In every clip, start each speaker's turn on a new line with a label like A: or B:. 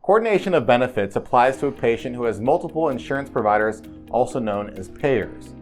A: Coordination of benefits applies to a patient who has multiple insurance providers, also known as payers.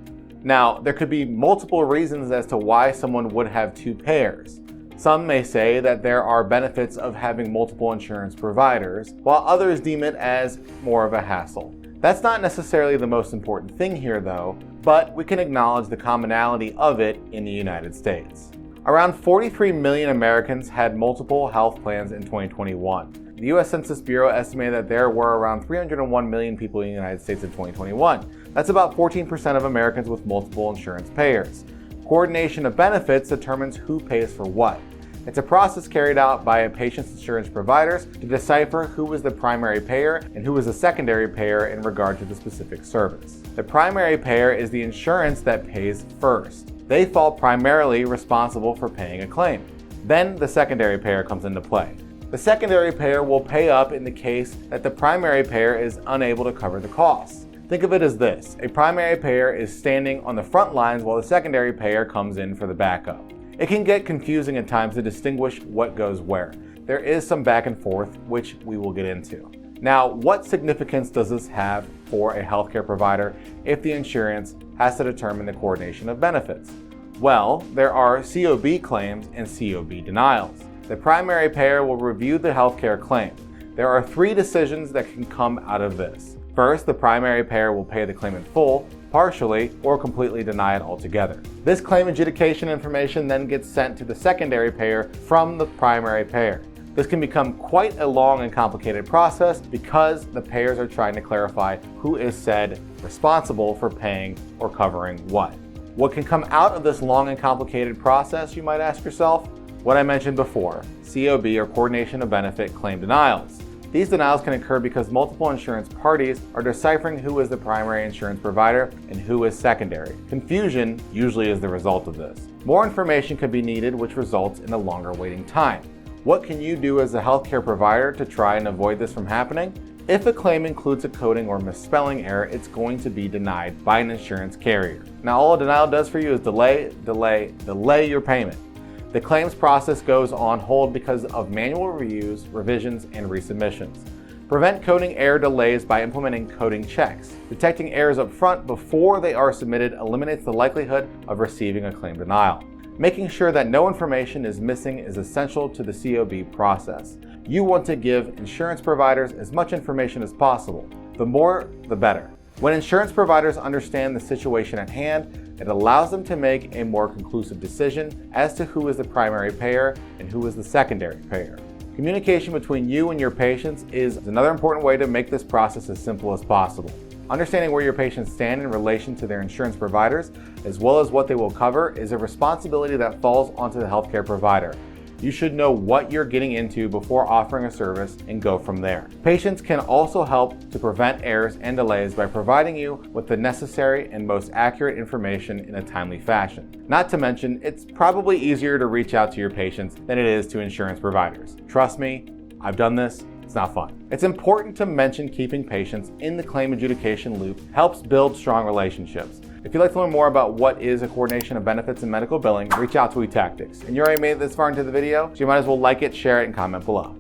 A: Now, there could be multiple reasons as to why someone would have two payers. Some may say that there are benefits of having multiple insurance providers, while others deem it as more of a hassle. That's not necessarily the most important thing here though, but we can acknowledge the commonality of it in the United States. Around 43 million Americans had multiple health plans in 2021. The U.S. Census Bureau estimated that there were around 301 million people in the United States in 2021. That's about 14% of Americans with multiple insurance payers. Coordination of benefits determines who pays for what. It's a process carried out by a patient's insurance providers to decipher who is the primary payer and who is the secondary payer in regard to the specific service. The primary payer is the insurance that pays first. They fall primarily responsible for paying a claim. Then the secondary payer comes into play. The secondary payer will pay up in the case that the primary payer is unable to cover the costs. Think of it as this: a primary payer is standing on the front lines while the secondary payer comes in for the backup. It can get confusing at times to distinguish what goes where. There is some back and forth, which we will get into. Now, what significance does this have for a healthcare provider if the insurance has to determine the coordination of benefits? Well, there are COB claims and COB denials. The primary payer will review the healthcare claim. There are three decisions that can come out of this. First, the primary payer will pay the claim in full, partially, or completely deny it altogether. This claim adjudication information then gets sent to the secondary payer from the primary payer. This can become quite a long and complicated process because the payers are trying to clarify who is said responsible for paying or covering what. What can come out of this long and complicated process, you might ask yourself? What I mentioned before, COB or coordination of benefit claim denials. These denials can occur because multiple insurance parties are deciphering who is the primary insurance provider and who is secondary. Confusion usually is the result of this. More information could be needed, which results in a longer waiting time. What can you do as a healthcare provider to try and avoid this from happening? If a claim includes a coding or misspelling error, it's going to be denied by an insurance carrier. Now, all a denial does for you is delay your payment. The claims process goes on hold because of manual reviews, revisions, and resubmissions. Prevent coding error delays by implementing coding checks. Detecting errors up front before they are submitted eliminates the likelihood of receiving a claim denial. Making sure that no information is missing is essential to the COB process. You want to give insurance providers as much information as possible. The more, the better. When insurance providers understand the situation at hand, it allows them to make a more conclusive decision as to who is the primary payer and who is the secondary payer. Communication between you and your patients is another important way to make this process as simple as possible. Understanding where your patients stand in relation to their insurance providers, as well as what they will cover, is a responsibility that falls onto the healthcare provider. You should know what you're getting into before offering a service and go from there. Patients can also help to prevent errors and delays by providing you with the necessary and most accurate information in a timely fashion. Not to mention, it's probably easier to reach out to your patients than it is to insurance providers. Trust me, I've done this. It's not fun. It's important to mention keeping patients in the claim adjudication loop helps build strong relationships. If you'd like to learn more about what is a coordination of benefits and medical billing, reach out to eTactics. And you already made it this far into the video, so you might as well like it, share it, and comment below.